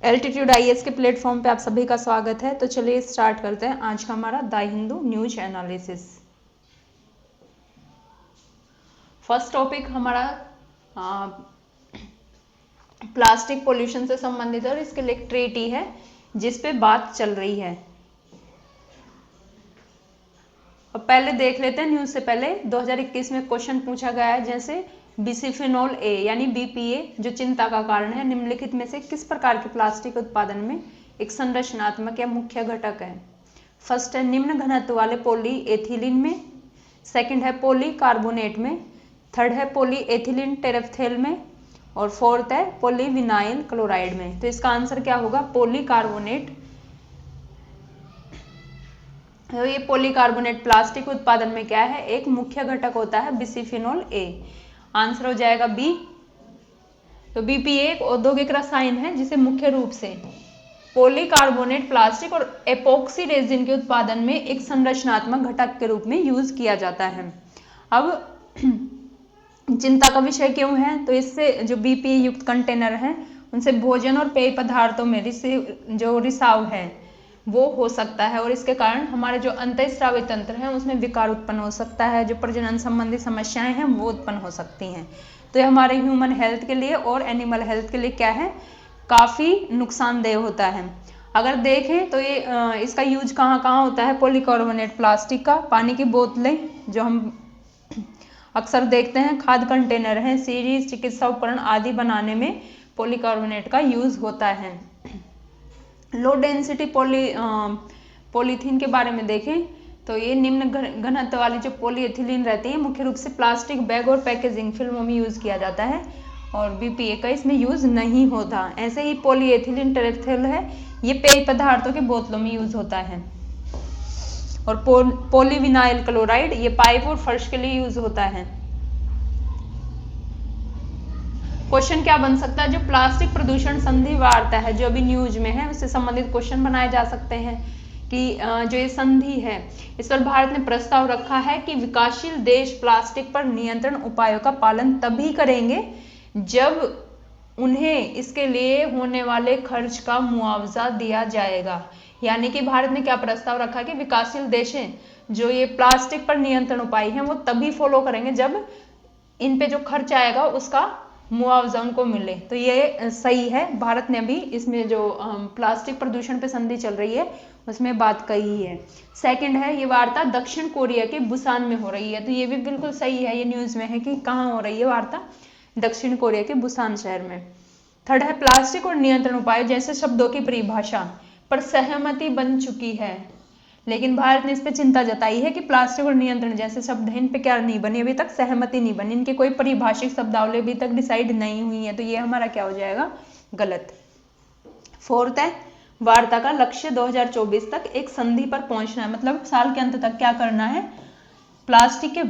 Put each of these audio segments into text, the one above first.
Altitude IAS के platform पे आप सभी का स्वागत है। तो चलिए स्टार्ट करते हैं आज का हमारा the Hindu news analysis. First topic हमारा प्लास्टिक पोल्यूशन से संबंधित है और इसके लिए एक ट्रीटी है जिस पे बात चल रही है। अब पहले देख लेते हैं न्यूज से पहले 2021 में क्वेश्चन पूछा गया है, जैसे बिस्फेनोल ए यानी बीपीए जो चिंता का कारण है, निम्नलिखित में से किस प्रकार के प्लास्टिक उत्पादन में एक संरचनात्मक या मुख्य घटक है। फर्स्ट है निम्न घनत्व वाले पॉलीएथिलीन में, सेकंड है पॉलीकार्बोनेट में, थर्ड है पॉलीएथिलीन टेरेफ्थेल में और फोर्थ है पॉलीविनाइल क्लोराइड में। तो इसका आंसर क्या होगा, पॉलीकार्बोनेट। तो ये पॉलीकार्बोनेट प्लास्टिक उत्पादन में क्या है, एक मुख्य घटक होता है बिस्फेनोल ए। आंसर हो जाएगा बी। तो बीपीए एक औद्योगिक रसायन है जिसे मुख्य रूप से पॉलीकार्बोनेट प्लास्टिक और एपोक्सी रेजिन के उत्पादन में एक संरचनात्मक घटक के रूप में यूज किया जाता है। अब चिंता का विषय क्यों है, तो इससे जो बीपीए युक्त कंटेनर हैं उनसे भोजन और पेय पदार्थों में जो रिसाव है वो हो सकता है और इसके कारण हमारे जो अंतःस्रावी तंत्र है उसमें विकार उत्पन्न हो सकता है, जो प्रजनन संबंधी समस्याएं हैं वो उत्पन्न हो सकती हैं। तो ये हमारे ह्यूमन हेल्थ के लिए और एनिमल हेल्थ के लिए क्या है, काफी नुकसानदेह होता है। अगर देखें तो ये इसका यूज कहाँ कहाँ होता है, पॉलीकार्बोनेट प्लास्टिक का, पानी की बोतलें जो हम अक्सर देखते हैं, खाद्य कंटेनर हैं, सीरीज, चिकित्सा उपकरण आदि बनाने में पॉलीकार्बोनेट का यूज होता है। लो डेंसिटी पॉलीथीन के बारे में देखें तो ये निम्न घनत्व वाली जो पॉलीएथिलीन रहती है मुख्य रूप से प्लास्टिक बैग और पैकेजिंग फिल्मों में यूज किया जाता है और बीपीए का इसमें यूज नहीं होता। ऐसे ही पॉलीएथिलीन टेरेफ्थेल है, ये पेय पदार्थों के बोतलों में यूज होता है। और पॉलीविनाइल क्लोराइड ये पाइप और फर्श के लिए यूज होता है। क्वेश्चन क्या बन सकता है, जो प्लास्टिक प्रदूषण संधि वार्ता है जो अभी न्यूज में है उससे संबंधित क्वेश्चन बनाए जा सकते हैं कि जो ये संधि है इस पर भारत ने प्रस्ताव रखा है कि विकासशील देश प्लास्टिक पर नियंत्रण उपायों का पालन तभी करेंगे जब उन्हें इसके लिए होने वाले खर्च का मुआवजा दिया जाएगा। यानी कि भारत ने क्या प्रस्ताव रखा कि विकासशील देश हैं जो ये प्लास्टिक पर नियंत्रण उपाय हैं वो तभी फॉलो करेंगे जब इन पे जो खर्च आएगा उसका मुआवजा उनको मिले। तो ये सही है, भारत ने अभी इसमें जो प्लास्टिक प्रदूषण पे संधि चल रही है उसमें बात कही है। सेकंड है ये वार्ता दक्षिण कोरिया के बुसान में हो रही है, तो ये भी बिल्कुल सही है, ये न्यूज में है कि कहाँ हो रही है वार्ता, दक्षिण कोरिया के बुसान शहर में। थर्ड है प्लास्टिक और नियंत्रण उपाय जैसे शब्दों की परिभाषा पर सहमति बन चुकी है, लेकिन भारत ने इस पे चिंता जताई है कि प्लास्टिक और नियंत्रण जैसे शब्द हैं इन पे क्या नहीं बनी, अभी तक सहमति नहीं बनी, इनके कोई परिभाषिक शब्दावली अभी तक डिसाइड नहीं हुई है। तो ये हमारा क्या हो जाएगा, गलत। फोर्थ है वार्ता का लक्ष्य 2024 तक एक संधि पर पहुंचना है, मतलब साल के अंत तक क्या करना है, प्लास्टिक के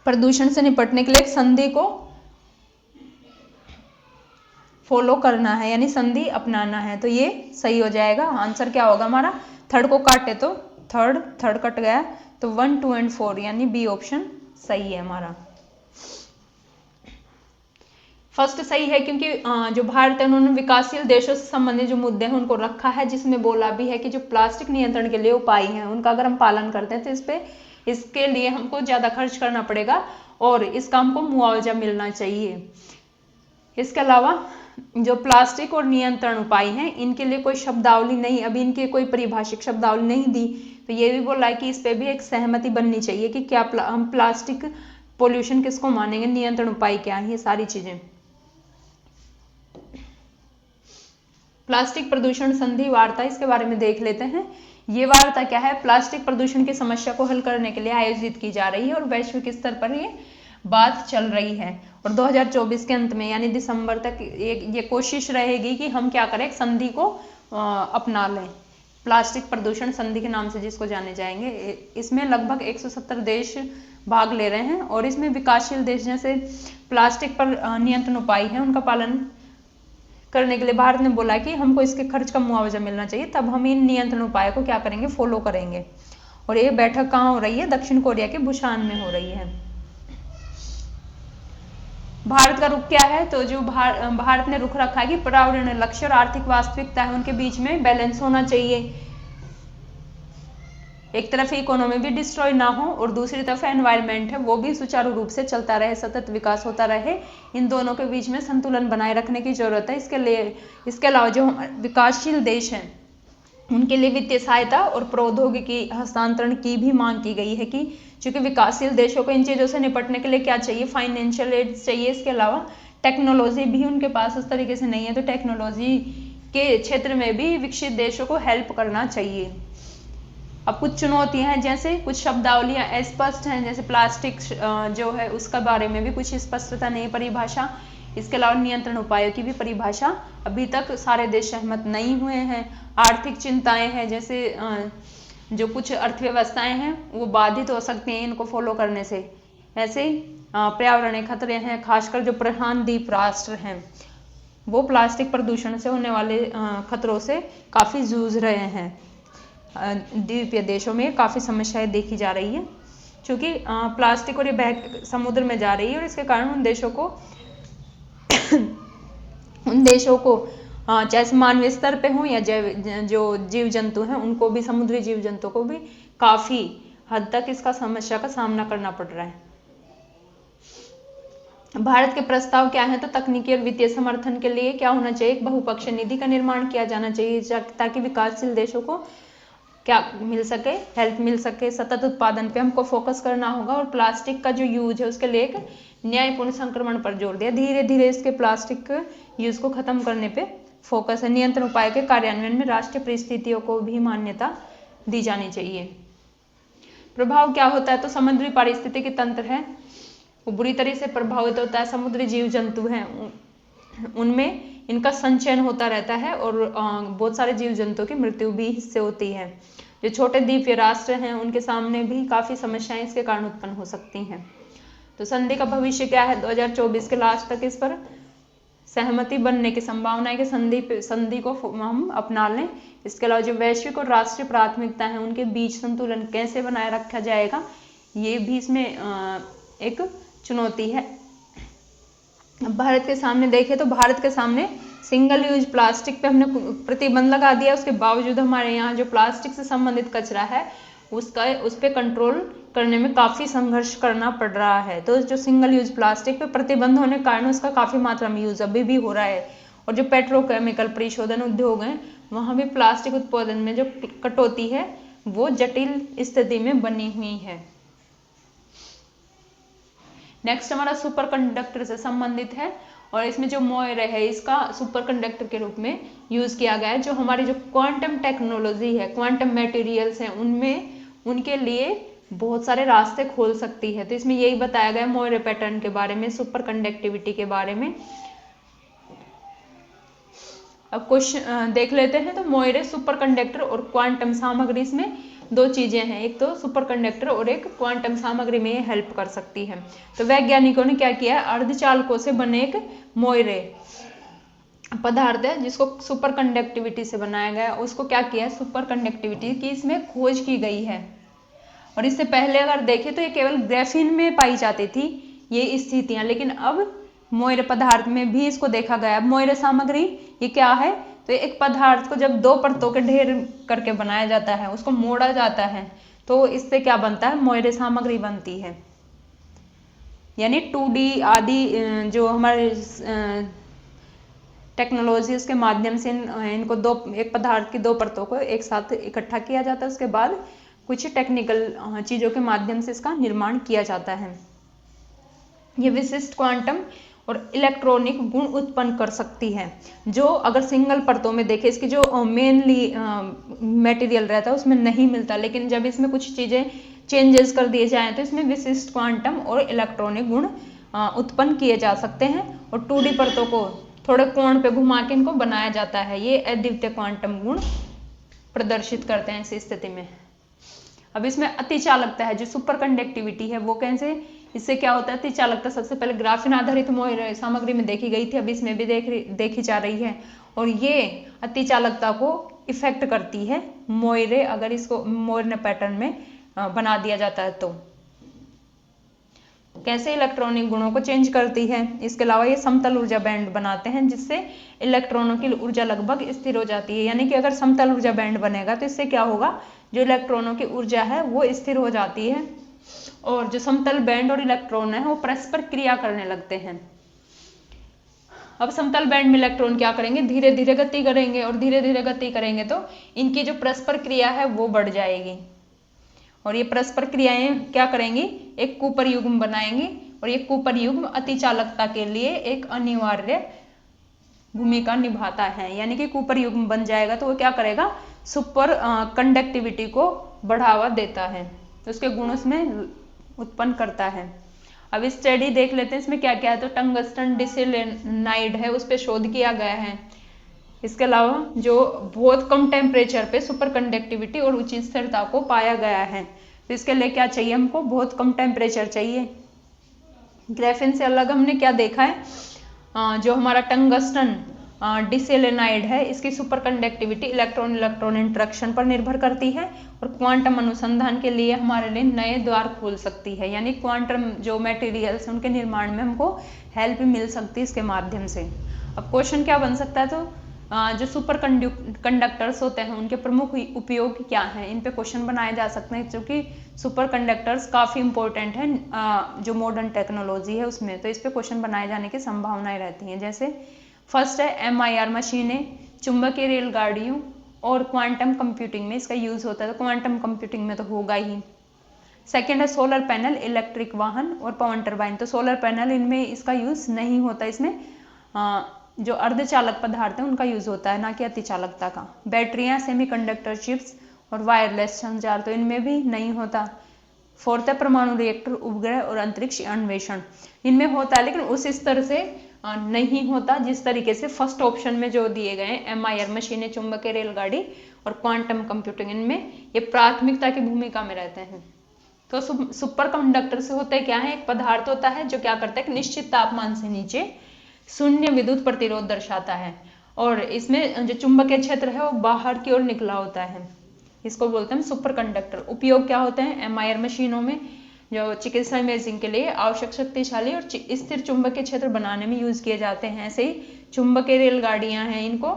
प्रदूषण से निपटने के लिए एक संधि को फॉलो करना है, यानी संधि अपनाना है। तो ये सही हो जाएगा। आंसर क्या होगा हमारा, थर्ड को काटे तो थर्ड कट गया तो 1, 2 एंड 4 यानी बी ऑप्शन सही है हमारा। फर्स्ट सही है क्योंकि जो भारत है उन्होंने विकासशील देशों से संबंधित जो मुद्दे हैं उनको रखा है, जिसमें बोला भी है कि जो प्लास्टिक नियंत्रण के लिए उपाय हैं उनका अगर हम पालन करते हैं तो इसके लिए हमको ज्यादा खर्च करना पड़ेगा और इसका हमको मुआवजा मिलना चाहिए। इसके अलावा जो प्लास्टिक और नियंत्रण उपाय हैं इनके लिए कोई शब्दावली नहीं, अभी इनकी कोई परिभाषिक शब्दावली नहीं दी, तो ये भी बोला है कि इस पे भी एक सहमति बननी चाहिए कि क्या हम प्लास्टिक पोल्यूशन किसको मानेंगे, नियंत्रण उपाय क्या है, ये सारी चीजें। प्लास्टिक प्रदूषण संधि वार्ता, इसके बारे में देख लेते हैं। ये वार्ता क्या है, प्लास्टिक प्रदूषण की समस्या को हल करने के लिए आयोजित की जा रही है और वैश्विक स्तर पर ये बात चल रही है और 2024 के अंत में यानी दिसंबर तक ये कोशिश रहेगी कि हम क्या करें, संधि को अपना लें, प्लास्टिक प्रदूषण संधि के नाम से जिसको जाने जाएंगे। इसमें लगभग 170 देश भाग ले रहे हैं और इसमें विकासशील देश जैसे प्लास्टिक पर नियंत्रण उपाय है उनका पालन करने के लिए भारत ने बोला कि हमको इसके खर्च का मुआवजा मिलना चाहिए, तब हम इन नियंत्रण उपायों को क्या करेंगे, फॉलो करेंगे। और ये बैठक कहाँ हो रही है, दक्षिण कोरिया के बुसान में हो रही है। भारत का रुख क्या है, तो जो भारत ने रुख रखा है कि पर्यावरण लक्ष्य और आर्थिक वास्तविकता है उनके बीच में बैलेंस होना चाहिए। एक तरफ इकोनॉमी भी डिस्ट्रॉय ना हो और दूसरी तरफ एनवायरनमेंट है वो भी सुचारू रूप से चलता रहे, सतत विकास होता रहे। इन दोनों के बीच में संतुलन बनाए रखने की जरूरत है। इसके अलावा जो विकासशील देश हैं उनके लिए वित्तीय सहायता और प्रौद्योगिकी हस्तांतरण की भी मांग की गई है कि चूंकि विकासशील देशों को इन चीजों से निपटने के लिए क्या चाहिए, फाइनेंशियल एड चाहिए। इसके अलावा टेक्नोलॉजी भी उनके पास उस तरीके से नहीं है, तो टेक्नोलॉजी के क्षेत्र में भी विकसित देशों को हेल्प करना चाहिए। अब कुछ चुनौतियां हैं, जैसे कुछ शब्दावलियां अस्पष्ट हैं, जैसे प्लास्टिक जो है उसका बारे में भी कुछ स्पष्टता नहीं, परिभाषा। इसके अलावा नियंत्रण उपायों की भी परिभाषा अभी तक सारे देश सहमत नहीं हुए हैं। आर्थिक चिंताएं हैं, जैसे जो कुछ अर्थव्यवस्थाएं हैं वो बाधित हो सकती हैं इनको फॉलो करने से। ऐसे पर्यावरणीय खतरे हैं, खासकर जो प्रधान द्वीप राष्ट्र हैं वो प्लास्टिक प्रदूषण से होने वाले खतरों से काफी जूझ रहे हैं। द्वीपीय देशों में काफी समस्याएं देखी जा रही है, क्योंकि प्लास्टिक और ये समुद्र में जा रही है और इसके कारण उन देशों को चाहे मानवीय स्तर पे हो या जो जीव जंतु हैं उनको भी, समुद्री जीव जंतु को भी काफी हद तक इसका समस्या का सामना करना पड़ रहा है। भारत के प्रस्ताव क्या है, तो तकनीकी और वित्तीय समर्थन के लिए क्या होना चाहिए, एक बहुपक्षीय निधि का निर्माण किया जाना चाहिए ताकि विकासशील देशों को क्या मिल सके, हेल्प मिल सके। सतत उत्पादन पे हमको फोकस करना होगा और प्लास्टिक का जो यूज है उसके लिए एक न्यायपूर्ण संक्रमण पर जोर दिया। धीरे धीरे इसके प्लास्टिक यूज को खत्म करने पे फोकस है। नियंत्रण उपाय के कार्यान्वयन में राष्ट्रीय परिस्थितियों को भी मान्यता दी जानी चाहिए। प्रभाव क्या होता है, तो समुद्री पारिस्थितिकी तंत्र है वो बुरी तरह से प्रभावित होता है। समुद्री जीव जंतु हैं उनमें इनका संचयन होता रहता है और बहुत सारे जीव जंतुओं की मृत्यु भी इससे होती है। जो छोटे द्वीपीय राष्ट्र हैं उनके सामने भी काफी समस्याएं इसके कारण उत्पन्न हो सकती हैं। तो संधि का भविष्य क्या है, 2024 के लास्ट तक इस पर सहमति बनने की संभावना है कि संधि को हम अपना लें। इसके अलावा जो वैश्विक और राष्ट्रीय प्राथमिकता है उनके बीच संतुलन कैसे बनाए रखा जाएगा, ये भी इसमें एक चुनौती है। भारत के सामने देखें तो भारत के सामने सिंगल यूज प्लास्टिक पे हमने प्रतिबंध लगा दिया, उसके बावजूद हमारे यहाँ जो प्लास्टिक से संबंधित कचरा है उस पर कंट्रोल करने में काफी संघर्ष करना पड़ रहा है। तो जो सिंगल यूज प्लास्टिक पे प्रतिबंध होने के कारण उसका काफी मात्रा में यूज अभी भी हो रहा है। और जो पेट्रोकेमिकल परिशोधन उद्योग हैं वहां भी प्लास्टिक उत्पादन में जो कटौती है वो जटिल स्थिति में बनी हुई है। नेक्स्ट हमारा सुपर कंडक्टर से संबंधित है और इसमें जो मोयरे है इसका सुपर कंडक्टर के रूप में यूज किया गया है। जो हमारी जो क्वांटम टेक्नोलॉजी है, क्वांटम मटेरियल्स हैं, उनमें उनके लिए बहुत सारे रास्ते खोल सकती है। तो इसमें यही बताया गया मोयरे पैटर्न के बारे में, सुपर कंडक्टिविटी के बारे में। अब क्वेश्चन देख लेते हैं। तो मोयरे, सुपर कंडक्टर और क्वांटम सामग्री, इसमें दो चीजें हैं, एक तो सुपर कंडक्टर और एक क्वांटम सामग्री में ये हेल्प कर सकती है। तो वैज्ञानिकों ने क्या किया है, अर्धचालकों से बने एक मोयरे पदार्थ है जिसको सुपर कंडक्टिविटी से बनाया गया, उसको क्या किया है, सुपर कंडक्टिविटी की इसमें खोज की गई है। और इससे पहले अगर देखें तो ये केवल ग्रेफीन में पाई जाती थी ये स्थितियां, लेकिन अब मोयरे पदार्थ में भी इसको देखा गया। मोयरे सामग्री ये क्या है, तो एक पदार्थ को जब दो परतों के ढेर करके बनाया जाता है, उसको मोड़ा जाता है, तो इससे क्या बनता है, मोयरे सामग्री बनती है। यानी 2D आदि जो हमारे टेक्नोलॉजी के माध्यम से इनको एक पदार्थ की दो परतों को एक साथ इकट्ठा किया जाता है, उसके बाद कुछ टेक्निकल चीजों के माध्यम से इसका निर्माण किया जाता है। ये विशिष्ट क्वांटम और इलेक्ट्रॉनिक गुण उत्पन्न कर सकती है, जो अगर सिंगल परतों में देखें इसकी जो मेनली मटेरियल रहता है उसमें नहीं मिलता, लेकिन जब इसमें कुछ चीजें चेंजेस कर दिए जाएं तो इसमें विशिष्ट क्वांटम और इलेक्ट्रॉनिक गुण उत्पन्न किए जा सकते हैं। और 2D परतों को थोड़े कोण पे घुमा के इनको बनाया जाता है, ये अद्वितीय क्वांटम गुण प्रदर्शित करते हैं इस स्थिति में। अब इसमें अतिचालकता है, जो सुपर कंडक्टिविटी है वो कैसे, इससे क्या होता है, अतिचालकता सबसे पहले ग्राफीन आधारित मोयरे सामग्री में देखी गई थी, अब इसमें भी देखी जा रही है। और ये अतिचालकता को इफेक्ट करती है मोयरे, अगर इसको मोयरे पैटर्न में बना दिया जाता है तो। कैसे इलेक्ट्रॉनिक गुणों को चेंज करती है। इसके अलावा ये समतल ऊर्जा बैंड बनाते हैं जिससे इलेक्ट्रॉनों की ऊर्जा लगभग स्थिर हो जाती है। यानी कि अगर समतल ऊर्जा बैंड बनेगा तो इससे क्या होगा, जो इलेक्ट्रॉनों की ऊर्जा है वो स्थिर हो जाती है और जो समतल बैंड और इलेक्ट्रॉन है वो परस्पर क्रिया करने लगते हैं। अब समतल बैंड में इलेक्ट्रॉन क्या करेंगे, धीरे धीरे गति करेंगे और धीरे धीरे गति करेंगे तो इनकी जो परस्पर क्रिया है वो बढ़ जाएगी और ये परस्पर क्रियाएं क्या करेंगी, एक कूपर युग्म बनाएंगी और ये कूपर युग्म अतिचालकता के लिए एक अनिवार्य भूमिका निभाता है। यानी कि कूपर युग्म बन जाएगा तो वो क्या करेगा, सुपर कंडक्टिविटी को बढ़ावा देता है, तो उसके गुण उसमें उत्पन्न करता है। अब स्टडी देख लेते हैं इसमें क्या क्या है। तो टंगस्टन डिसेलेनाइड है, उस पर शोध किया गया है। इसके अलावा जो बहुत कम टेम्परेचर पे सुपर कंडक्टिविटी और उच्च स्थिरता को पाया गया है, तो इसके लिए क्या चाहिए हमको, बहुत कम टेम्परेचर चाहिए। ग्रेफिन से अलग हमने क्या देखा है, जो हमारा टंगस्टन डिसेलेनाइड है इसकी super conductivity electron electron interaction पर निर्भर करती है और क्वांटम अनुसंधान के लिए हमारे लिए नए द्वार खोल सकती है। यानी क्वांटम जो मटेरियल्स उनके निर्माण में हमको हेल्प मिल सकती है इसके माध्यम से। अब क्वेश्चन क्या बन सकता है, तो जो सुपर कंडक्टर्स होते हैं उनके प्रमुख उपयोग क्या हैं, इन पे क्वेश्चन बनाए जा सकते हैं क्योंकि सुपर कंडक्टर्स काफ़ी इंपॉर्टेंट हैं जो मॉडर्न टेक्नोलॉजी है उसमें, तो इस पे क्वेश्चन बनाए जाने की संभावनाएं रहती हैं। जैसे फर्स्ट है MIR मशीनें, चुंबकीय रेलगाड़ियों और क्वांटम कंप्यूटिंग में इसका यूज़ होता है, तो क्वांटम कंप्यूटिंग में तो होगा ही। सेकेंड है सोलर पैनल, इलेक्ट्रिक वाहन और पवन टरबाइन, तो सोलर पैनल इनमें इसका यूज़ नहीं होता, इसमें जो अर्धचालक पदार्थ है उनका यूज होता है, ना कि अतिचालकता का। बैटरियां, सेमीकंडक्टर चिप्स और वायरलेस संचार तो इनमें भी नहीं होता। फोर्थ है परमाणु रिएक्टर, उपग्रह और अंतरिक्ष अन्वेषण, इनमें होता है लेकिन उस स्तर से नहीं होता जिस तरीके से फर्स्ट ऑप्शन में जो दिए गए हैं MIR मशीनें, चुंबकीय रेलगाड़ी और क्वांटम कंप्यूटिंग, इनमें ये प्राथमिकता की भूमिका में रहते हैं। तो सुपर कंडक्टर से होते क्या है, एक पदार्थ होता है जो क्या करता है, एक निश्चित तापमान से नीचे शून्य विद्युत प्रतिरोध दर्शाता है और इसमें जो चुंबकीय क्षेत्र है वो बाहर की ओर निकला होता है, इसको बोलते हैं सुपर कंडक्टर। उपयोग क्या होते हैं, MIR मशीनों में जो चिकित्सा इमेजिंग के लिए आवश्यक शक्तिशाली और स्थिर चुंबकीय क्षेत्र बनाने में यूज किए जाते हैं। ऐसे ही चुंबकीय रेलगाड़ियां हैं, इनको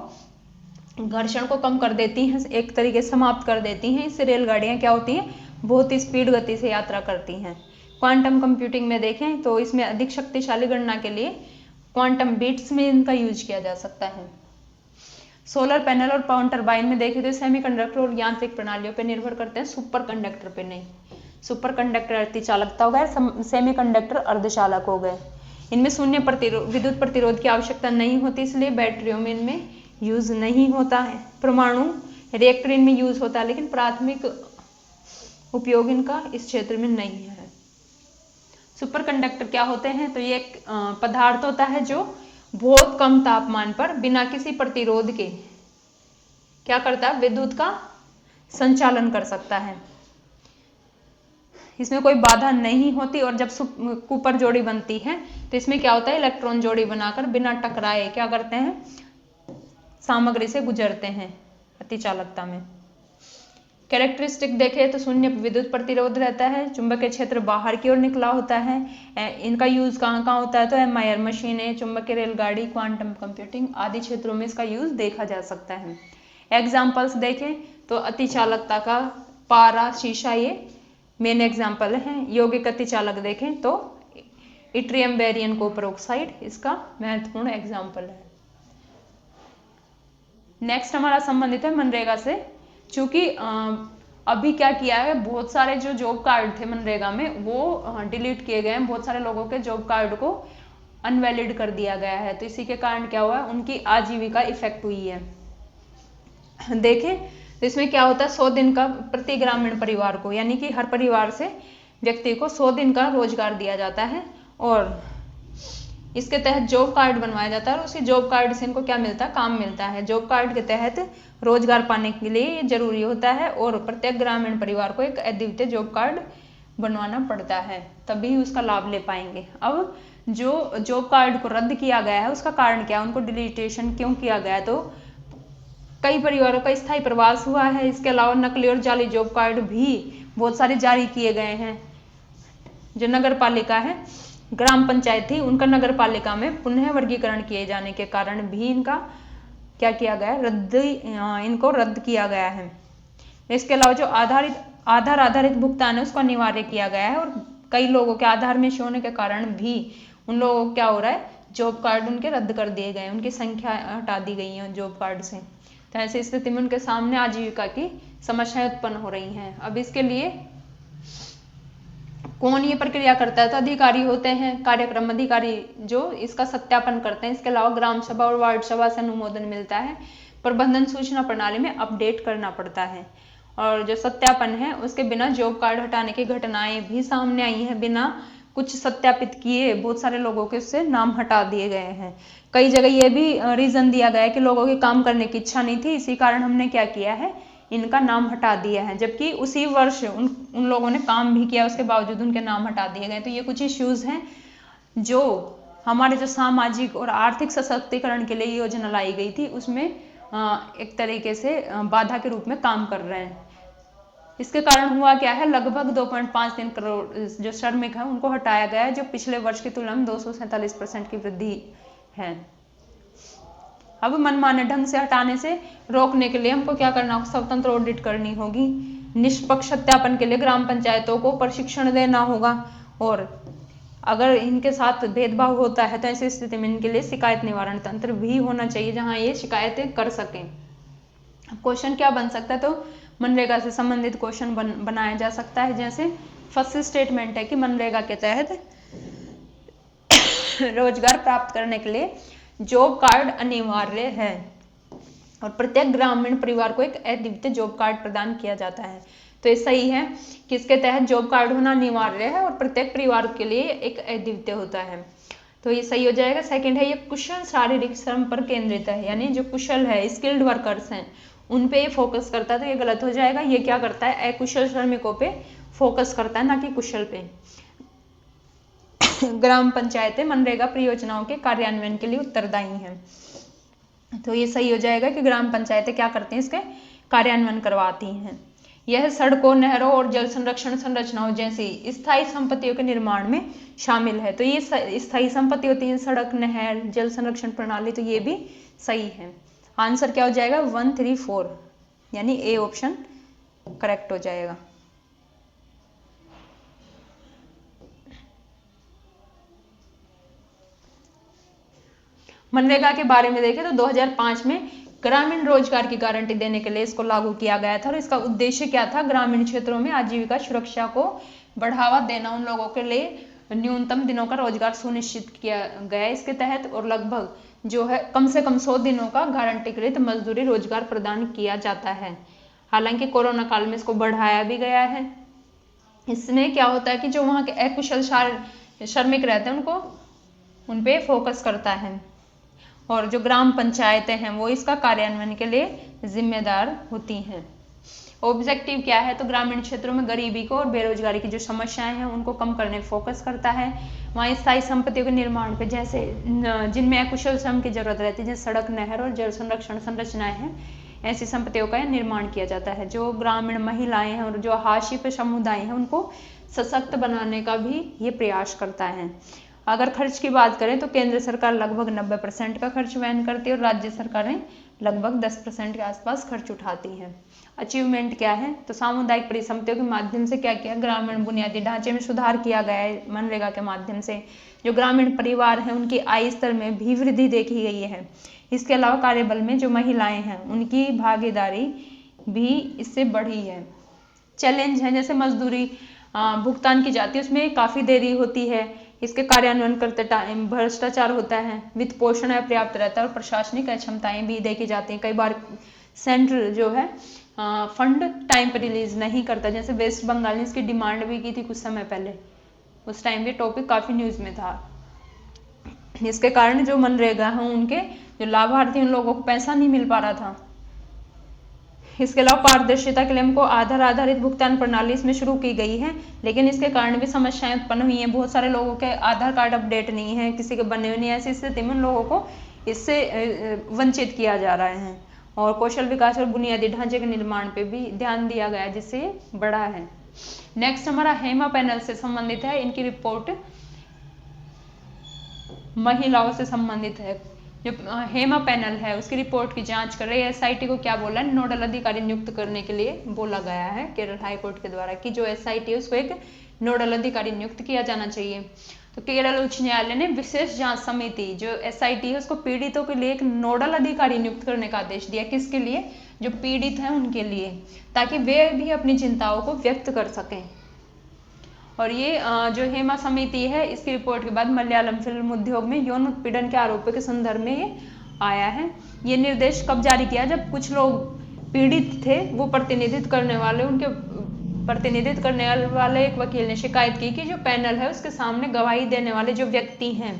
घर्षण को कम कर देती हैं, एक तरीके से समाप्त कर देती हैं। इससे रेलगाड़ियां क्या होती हैं, बहुत ही स्पीड गति से यात्रा करती हैं। क्वांटम कंप्यूटिंग में देखें तो इसमें अधिक शक्तिशाली गणना के लिए क्वांटम बिट्स में इनका यूज किया जा सकता है। सोलर पैनल और पवन टरबाइन में देखें तो सेमीकंडक्टर और यांत्रिक प्रणालियों पर निर्भर करते हैं, सुपर कंडक्टर पे नहीं। सुपर कंडक्टर अतिचालकता हो गए, सेमीकंडक्टर अर्धचालक हो गए। इनमें शून्य विद्युत प्रतिरोध की आवश्यकता नहीं होती, इसलिए बैटरियों में इनमें यूज नहीं होता है। परमाणु रिएक्टर इनमें यूज होता है लेकिन प्राथमिक उपयोग इनका इस क्षेत्र में नहीं है। सुपर कंडक्टर क्या होते हैं, तो ये एक पदार्थ होता है जो बहुत कम तापमान पर बिना किसी प्रतिरोध के क्या करता है, विद्युत का संचालन कर सकता है। इसमें कोई बाधा नहीं होती और जब कूपर जोड़ी बनती है तो इसमें क्या होता है, इलेक्ट्रॉन जोड़ी बनाकर बिना टकराए क्या करते हैं, सामग्री से गुजरते हैं अतिचालकता में। कैरेक्टरिस्टिक देखें तो शून्य विद्युत प्रतिरोध रहता है, चुंबकीय क्षेत्र बाहर की ओर निकला होता है। इनका यूज कहाँ कहाँ होता है, तो MIR मशीनें, चुंबकीय रेलगाड़ी, क्वांटम कंप्यूटिंग आदि क्षेत्रों में इसका यूज देखा जा सकता है। एग्जाम्पल्स देखें तो अतिचालकता का पारा, शीशा ये मेन एग्जाम्पल है। यौगिक अतिचालक देखें तो इट्रियम बेरियम कॉपर ऑक्साइड इसका महत्वपूर्ण एग्जाम्पल है। नेक्स्ट हमारा संबंधित है मनरेगा से। चूंकि अभी क्या किया है, बहुत सारे जो जॉब कार्ड थे मनरेगा में वो डिलीट किए गए हैं, बहुत सारे लोगों के जॉब कार्ड को अनवैलिड कर दिया गया है, तो इसी के कारण क्या हुआ है, उनकी आजीविका इफेक्ट हुई है। देखें तो इसमें क्या होता है, 100 दिन का प्रति ग्रामीण परिवार को, यानी कि हर परिवार से व्यक्ति को 100 दिन का रोजगार दिया जाता है और इसके तहत जॉब कार्ड बनवाया जाता है और उसी जॉब कार्ड से इनको क्या मिलता है, काम मिलता है। जॉब कार्ड के तहत रोजगार पाने के लिए ये जरूरी होता है और प्रत्येक ग्रामीण परिवार को एक अद्वितीय जॉब कार्ड बनवाना पड़ता है, तभी उसका लाभ ले पाएंगे। अब जो जॉब कार्ड को रद्द किया गया है उसका कारण क्या है, उनको डिलीटेशन क्यों किया गया है, तो कई परिवारों का स्थायी प्रवास हुआ है। इसके अलावा नकली और जाली जॉब कार्ड भी बहुत सारे जारी किए गए हैं। जो नगर पालिका है, ग्राम पंचायत थी, उनका नगर पालिका में पुनः वर्गीकरण किए जाने के कारण भी इनका क्या किया गया, इनको रद्द किया गया है। इसके अलावा जो आधार आधारित भुगतान है उसको अनिवार्य किया गया है, और कई लोगों के आधार में शो होने के कारण भी उन लोगों को क्या हो रहा है, जॉब कार्ड उनके रद्द कर दिए गए, उनकी संख्या हटा दी गई है जॉब कार्ड से। तो ऐसी स्थिति में उनके सामने आजीविका की समस्याएं उत्पन्न हो रही हैं। अब इसके लिए कौन ये प्रक्रिया करता है, तो अधिकारी होते हैं, कार्यक्रम अधिकारी जो इसका सत्यापन करते हैं। इसके अलावा ग्राम सभा और वार्ड सभा से अनुमोदन मिलता है, प्रबंधन सूचना प्रणाली में अपडेट करना पड़ता है। और जो सत्यापन है उसके बिना जॉब कार्ड हटाने की घटनाएं भी सामने आई हैं, बिना कुछ सत्यापित किए बहुत सारे लोगों के उससे नाम हटा दिए गए हैं। कई जगह ये भी रीजन दिया गया है कि लोगों की काम करने की इच्छा नहीं थी, इसी कारण हमने क्या किया है, इनका नाम हटा दिया है, जबकि उसी वर्ष उन लोगों ने काम भी किया, उसके बावजूद उनके नाम हटा दिए गए। तो ये कुछ इश्यूज हैं जो हमारे जो सामाजिक और आर्थिक सशक्तिकरण के लिए योजना लाई गई थी उसमें एक तरीके से बाधा के रूप में काम कर रहे हैं। इसके कारण हुआ क्या है, लगभग 2.53 करोड़ जो श्रमिक है उनको हटाया गया है, जो पिछले वर्ष की तुलना में 247% की वृद्धि है। अब मनमाने ढंग से हटाने से रोकने के लिए हमको क्या करना होगा, स्वतंत्र ऑडिट करनी होगी, निष्पक्ष सत्यापन के लिए ग्राम पंचायतों को प्रशिक्षण देना होगा, और अगर इनके साथ भेदभाव होता है तो ऐसी स्थिति में इनके लिए शिकायत निवारण तंत्र भी होना चाहिए जहां ये शिकायतें कर सकें। क्वेश्चन क्या बन सकता है, तो मनरेगा से संबंधित क्वेश्चन बनाया जा सकता है। जैसे फर्स्ट स्टेटमेंट है कि मनरेगा के तहत रोजगार प्राप्त करने के लिए जॉब कार्ड अनिवार्य है और प्रत्येक ग्रामीण परिवार को एक अद्वितीय जॉब कार्ड प्रदान किया जाता है। तो ये सही है कि इसके तहत जॉब कार्ड होना अनिवार्य है और प्रत्येक परिवार के लिए एक अद्वितीय होता है, तो ये सही हो जाएगा। सेकंड है, ये कुशल शारीरिक श्रम पर केंद्रित है, यानी जो कुशल है, स्किल्ड वर्कर्स हैं, उन पे ये फोकस करता है, तो ये गलत हो जाएगा। ये क्या करता है, अकुशल श्रमिकों पे फोकस करता है, ना कि कुशल पे। ग्राम पंचायतें मनरेगा परियोजनाओं के कार्यान्वयन के लिए उत्तरदायी हैं, तो ये सही हो जाएगा कि ग्राम पंचायतें क्या करती हैं, इसके कार्यान्वयन करवाती हैं। यह सड़कों, नहरों और जल संरक्षण संरचनाओं जैसी स्थायी संपत्तियों के निर्माण में शामिल है। तो ये स्थायी संपत्ति होती है, सड़क, नहर, जल संरक्षण प्रणाली, तो ये भी सही है। आंसर क्या हो जाएगा, 1, 3, 4, यानी ए ऑप्शन करेक्ट हो जाएगा। मनरेगा के बारे में देखें तो 2005 में ग्रामीण रोजगार की गारंटी देने के लिए इसको लागू किया गया था, और इसका उद्देश्य क्या था, ग्रामीण क्षेत्रों में आजीविका सुरक्षा को बढ़ावा देना, उन लोगों के लिए न्यूनतम दिनों का रोजगार सुनिश्चित किया गया इसके तहत, और लगभग जो है कम से कम 100 दिनों का गारंटीकृत मजदूरी रोजगार प्रदान किया जाता है। हालांकि कोरोना काल में इसको बढ़ाया भी गया है। इसमें क्या होता है कि जो वहाँ के अकुशल श्रमिक रहते हैं उन पे फोकस करता है, और जो ग्राम पंचायतें हैं वो इसका कार्यान्वयन के लिए जिम्मेदार होती हैं। ऑब्जेक्टिव क्या है, तो ग्रामीण क्षेत्रों में गरीबी को और बेरोजगारी की जो समस्याएं हैं उनको कम करने पर फोकस करता है। वहाँ स्थायी संपत्तियों के निर्माण पे, जैसे जिनमें अकुशल श्रम की जरूरत रहती है, जैसे सड़क, नहर और जल संरक्षण संरचनाएं हैं, ऐसी संपत्तियों का निर्माण किया जाता है। जो ग्रामीण महिलाएं हैं और जो हाशिए समुदाय हैं उनको सशक्त बनाने का भी ये प्रयास करता है। अगर खर्च की बात करें तो केंद्र सरकार लगभग 90% का खर्च वहन करती है और राज्य सरकारें लगभग 10% के आसपास खर्च उठाती हैं। अचीवमेंट क्या है, तो सामुदायिक परिसंपत्तियों के माध्यम से क्या किया, ग्रामीण बुनियादी ढांचे में सुधार किया गया है मनरेगा के माध्यम से। जो ग्रामीण परिवार हैं उनकी आय स्तर में भी वृद्धि देखी गई है। इसके अलावा कार्यबल में जो महिलाएं हैं उनकी भागीदारी भी इससे बढ़ी है। चैलेंज है, जैसे मजदूरी भुगतान की जाती है उसमें काफ़ी देरी होती है, इसके कार्यान्वयन करते टाइम भ्रष्टाचार होता है, वित्त पोषण अपर्याप्त रहता है और प्रशासनिक अक्षमताएं भी देखी जाती हैं। कई बार सेंट्रल जो है फंड टाइम पर रिलीज नहीं करता, जैसे वेस्ट बंगाल ने इसकी डिमांड भी की थी कुछ समय पहले, उस टाइम भी टॉपिक काफ़ी न्यूज़ में था। इसके कारण जो मनरेगा हैं उनके जो लाभार्थी उन लोगों को पैसा नहीं मिल पा रहा था। इसके अलावा पारदर्शिता के लिए हमको आधार आधारित भुगतान प्रणाली इसमें शुरू की गई है, लेकिन इसके कारण भी समस्याएं उत्पन्न हुई हैं। बहुत सारे लोगों के आधार कार्ड अपडेट नहीं है, किसी के बने हुए नहीं है, ऐसी स्थिति में उन लोगों को इससे वंचित किया जा रहा है। और कौशल विकास और बुनियादी ढांचे के निर्माण पे भी ध्यान दिया गया जिससे बढ़ा है। नेक्स्ट हमारा हेमा पैनल से संबंधित है, इनकी रिपोर्ट महिलाओं से संबंधित है। जो हेमा पैनल है उसकी रिपोर्ट की जांच कर रही है। एसआईटी को क्या बोला है, नोडल अधिकारी नियुक्त करने के लिए बोला गया है केरल हाईकोर्ट के द्वारा कि जो एसआईटी है उसको एक नोडल अधिकारी नियुक्त किया जाना चाहिए। तो केरल उच्च न्यायालय ने विशेष जांच समिति जो एसआईटी है उसको पीड़ितों के लिए एक नोडल अधिकारी नियुक्त करने का आदेश दिया। किसके लिए, जो पीड़ित हैं उनके लिए, ताकि वे भी अपनी चिंताओं को व्यक्त कर सकें। और ये जो हेमा समिति है इसकी रिपोर्ट के बाद मलयालम फिल्म उद्योग में यौन उत्पीड़न के आरोपों के संदर्भ में ये आया है। ये निर्देश कब जारी किया, जब कुछ लोग पीड़ित थे, वो प्रतिनिधित्व करने वाले एक वकील ने शिकायत की कि जो पैनल है उसके सामने गवाही देने वाले जो व्यक्ति हैं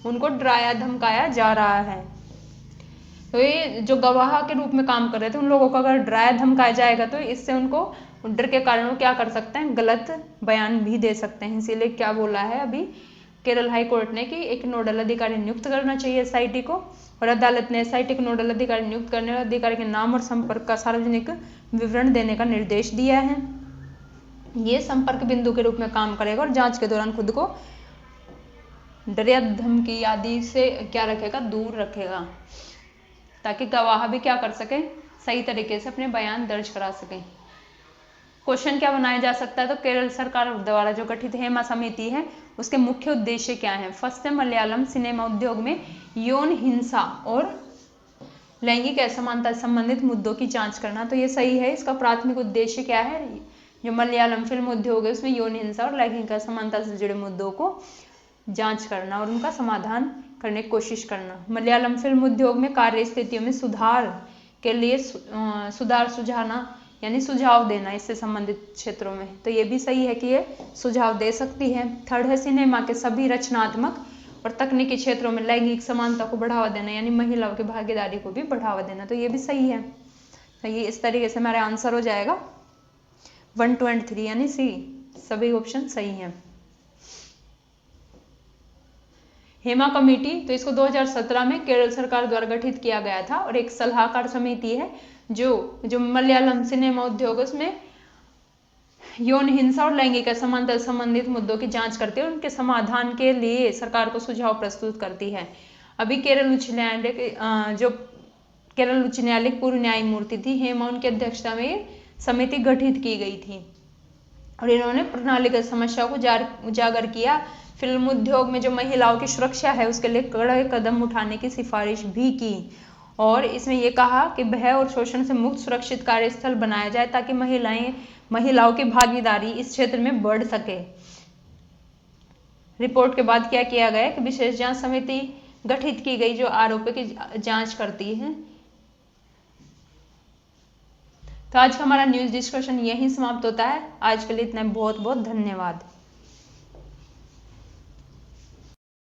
उनको डराया धमकाया जा रहा है। तो ये जो गवाह के रूप में काम कर रहे थे उन लोगों को अगर डराया धमकाया जाएगा तो इससे उनको डर के कारण वो क्या कर सकते हैं, गलत बयान भी दे सकते हैं। इसीलिए क्या बोला है अभी केरल हाई कोर्ट ने कि एक नोडल अधिकारी नियुक्त करना चाहिए एसआईटी को, और अदालत ने एसआईटी को नोडल अधिकारी नियुक्त करने वाले अधिकारी के नाम और संपर्क का सार्वजनिक विवरण देने का निर्देश दिया है। ये संपर्क बिंदु के रूप में काम करेगा और जांच के दौरान खुद को डर या धमकी आदि से क्या रखेगा, दूर रखेगा, ताकि गवाह भी क्या कर सके, सही तरीके से अपने बयान दर्ज करा सके। क्वेश्चन क्या बनाया जा सकता है, तो केरल सरकार द्वारा जो गठित हेमा समिति है उसके मुख्य उद्देश्य क्या है। फर्स्ट है मलयालम सिनेमा उद्योग में यौन हिंसा और लैंगिक असमानता से संबंधित मुद्दों की जांच करना। तो ये सही है। इसका प्राथमिक उद्देश्य क्या है, जो मलयालम फिल्म उद्योग है उसमें यौन हिंसा और लैंगिक असमानता से जुड़े मुद्दों को जांच करना और उनका समाधान करने की कोशिश करना। मलयालम फिल्म उद्योग में कार्य स्थितियों में सुधार के लिए सुधार सुझाना यानी सुझाव देना इससे संबंधित क्षेत्रों में। तो ये भी सही है कि ये सुझाव दे सकती है। थर्ड है सिनेमा के सभी रचनात्मक और तकनीकी क्षेत्रों में लैंगिक समानता को बढ़ावा देना यानी महिलाओं की भागीदारी को भी बढ़ावा देना। तो ये भी सही है। तो ये इस तरीके से हमारा आंसर हो जाएगा 1, 2 और 3 यानी सी, सभी ऑप्शन सही हैं। हेमा कमेटी, तो इसको 2017 में केरल सरकार द्वारा गठित किया गया था और एक सलाहकार समिति है जो मलयालम सिनेमा उद्योग उसमें यौन हिंसा और लैंगिक असमानता से संबंधित मुद्दों की जांच करती है और उनके समाधान के लिए सरकार को सुझाव प्रस्तुत करती है। अभी केरल उच्च न्यायालय पूर्व न्यायमूर्ति थी हेमा, उनकी अध्यक्षता में समिति गठित की गई थी और इन्होंने प्रणालीगत समस्याओं को उजागर किया। फिल्म उद्योग में जो महिलाओं की सुरक्षा है उसके लिए कड़े कदम उठाने की सिफारिश भी की और इसमें यह कहा कि भय और शोषण से मुक्त सुरक्षित कार्यस्थल बनाया जाए ताकि महिलाओं की भागीदारी इस क्षेत्र में बढ़ सके। रिपोर्ट के बाद क्या किया गया कि विशेष जांच समिति गठित की गई जो आरोपों की जांच करती है। तो आज का हमारा न्यूज डिस्कशन यहीं समाप्त होता है। आज के लिए इतना, बहुत बहुत धन्यवाद।